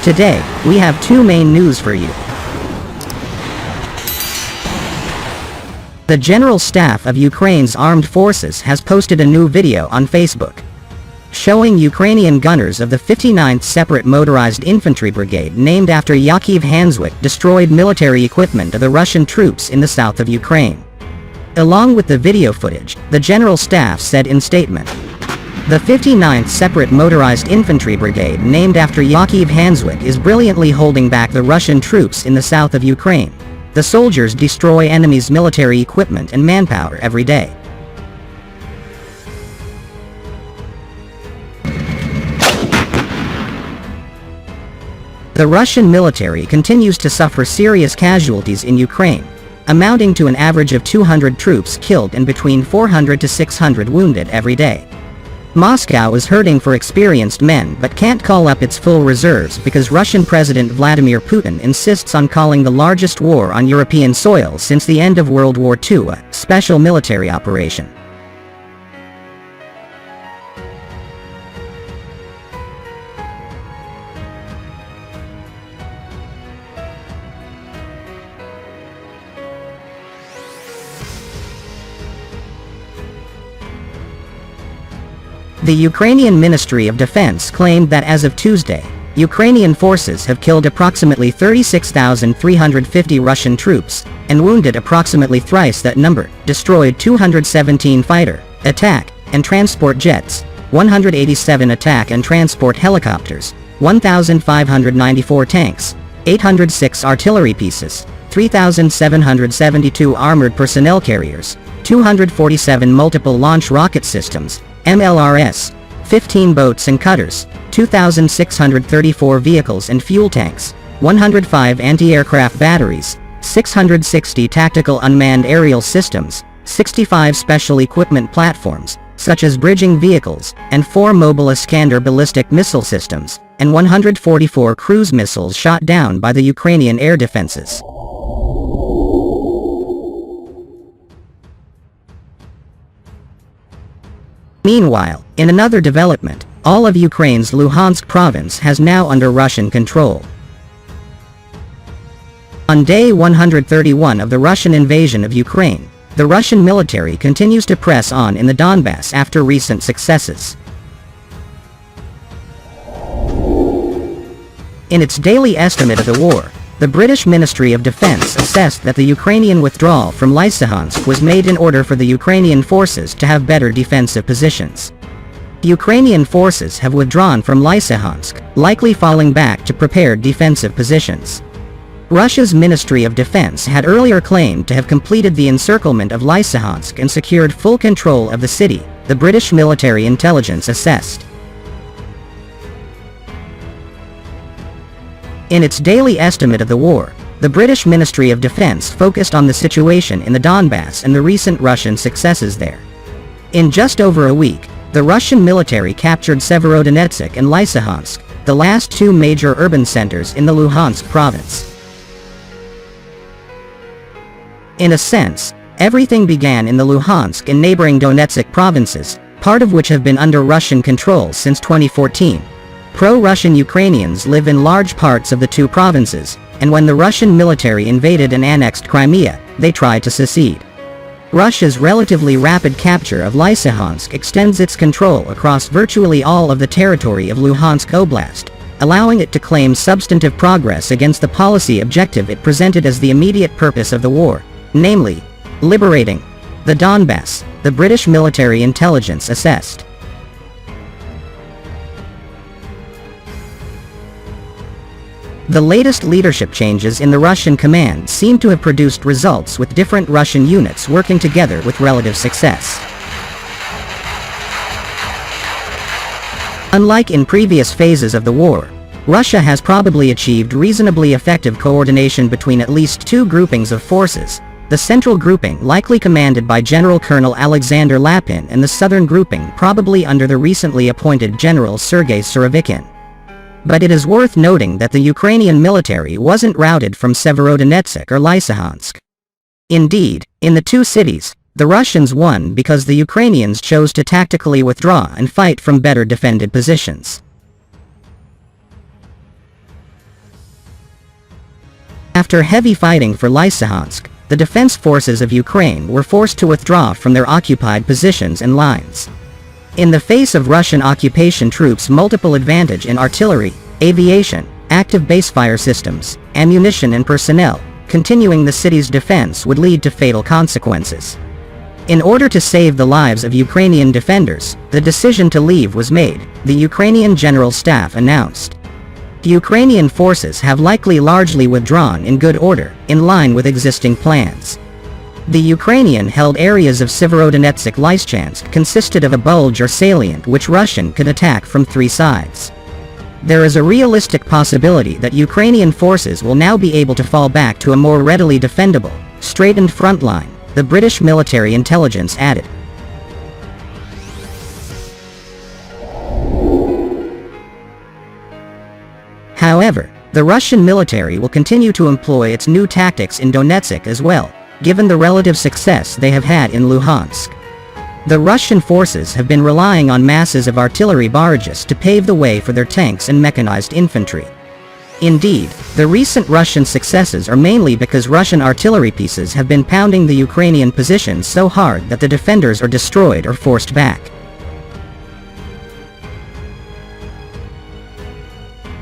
Today, we have two main news for you. The General Staff of Ukraine's Armed Forces has posted a new video on Facebook, showing Ukrainian gunners of the 59th Separate Motorized Infantry Brigade named after Yakov Hanswick destroyed military equipment of the Russian troops in the south of Ukraine. Along with the video footage, the General Staff said in statement, "The 59th Separate Motorized Infantry Brigade named after Yakov Hanswick is brilliantly holding back the Russian troops in the south of Ukraine. The soldiers destroy enemy's military equipment and manpower every day." The Russian military continues to suffer serious casualties in Ukraine, amounting to an average of 200 troops killed and between 400 to 600 wounded every day. Moscow is hurting for experienced men but can't call up its full reserves because Russian President Vladimir Putin insists on calling the largest war on European soil since the end of World War II a special military operation. The Ukrainian Ministry of Defense claimed that as of Tuesday, Ukrainian forces have killed approximately 36,350 Russian troops, and wounded approximately thrice that number, destroyed 217 fighter, attack, and transport jets, 187 attack and transport helicopters, 1,594 tanks, 806 artillery pieces, 3,772 armored personnel carriers, 247 multiple launch rocket systems, MLRS, 15 boats and cutters, 2,634 vehicles and fuel tanks, 105 anti-aircraft batteries, 660 tactical unmanned aerial systems, 65 special equipment platforms, such as bridging vehicles, and 4 mobile Iskander ballistic missile systems, and 144 cruise missiles shot down by the Ukrainian air defenses. Meanwhile, in another development, all of Ukraine's Luhansk province has now under Russian control. On day 131 of the Russian invasion of Ukraine, the Russian military continues to press on in the Donbas after recent successes. In its daily estimate of the war, the British Ministry of Defense assessed that the Ukrainian withdrawal from Lysychansk was made in order for the Ukrainian forces to have better defensive positions. Ukrainian forces have withdrawn from Lysychansk, likely falling back to prepared defensive positions. Russia's Ministry of Defense had earlier claimed to have completed the encirclement of Lysychansk and secured full control of the city, the British military intelligence assessed. In its daily estimate of the war, the British Ministry of Defense focused on the situation in the Donbas and the recent Russian successes there. In just over a week, the Russian military captured Severodonetsk and Lysychansk, the last two major urban centers in the Luhansk province. In a sense, everything began in the Luhansk and neighboring Donetsk provinces, part of which have been under Russian control since 2014. Pro-Russian Ukrainians live in large parts of the two provinces, and when the Russian military invaded and annexed Crimea, they tried to secede. Russia's relatively rapid capture of Lysychansk extends its control across virtually all of the territory of Luhansk Oblast, allowing it to claim substantive progress against the policy objective it presented as the immediate purpose of the war, namely, liberating the Donbas, the British military intelligence assessed. The latest leadership changes in the Russian command seem to have produced results with different Russian units working together with relative success. Unlike in previous phases of the war, Russia has probably achieved reasonably effective coordination between at least two groupings of forces, the central grouping likely commanded by General Colonel Alexander Lapin and the southern grouping probably under the recently appointed General Sergei Surovikin. But it is worth noting that the Ukrainian military wasn't routed from Severodonetsk or Lysychansk. Indeed, in the two cities, the Russians won because the Ukrainians chose to tactically withdraw and fight from better defended positions. After heavy fighting for Lysychansk, the defense forces of Ukraine were forced to withdraw from their occupied positions and lines. In the face of Russian occupation troops' multiple advantage in artillery, aviation, active basefire systems, ammunition and personnel, continuing the city's defense would lead to fatal consequences. In order to save the lives of Ukrainian defenders, the decision to leave was made, the Ukrainian General Staff announced. The Ukrainian forces have likely largely withdrawn in good order, in line with existing plans. The Ukrainian-held areas of Severodonetsk-Lysychansk consisted of a bulge or salient which Russian could attack from three sides. There is a realistic possibility that Ukrainian forces will now be able to fall back to a more readily defendable, straightened front line, the British military intelligence added. However, the Russian military will continue to employ its new tactics in Donetsk as well, given the relative success they have had in Luhansk. The Russian forces have been relying on masses of artillery barrages to pave the way for their tanks and mechanized infantry. Indeed, the recent Russian successes are mainly because Russian artillery pieces have been pounding the Ukrainian positions so hard that the defenders are destroyed or forced back.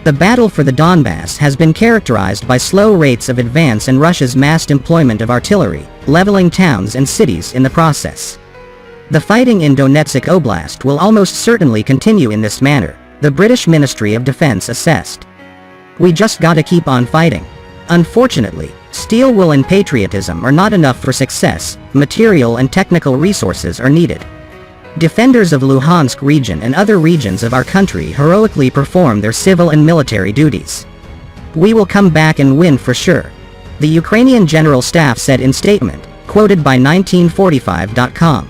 The battle for the Donbas has been characterized by slow rates of advance and Russia's massed employment of artillery, leveling towns and cities in the process. The fighting in Donetsk Oblast will almost certainly continue in this manner, the British Ministry of Defense assessed. We just gotta keep on fighting. Unfortunately, steel will and patriotism are not enough for success, material and technical resources are needed. Defenders of Luhansk region and other regions of our country heroically perform their civil and military duties. We will come back and win for sure, the Ukrainian General Staff said in statement, quoted by 1945.com.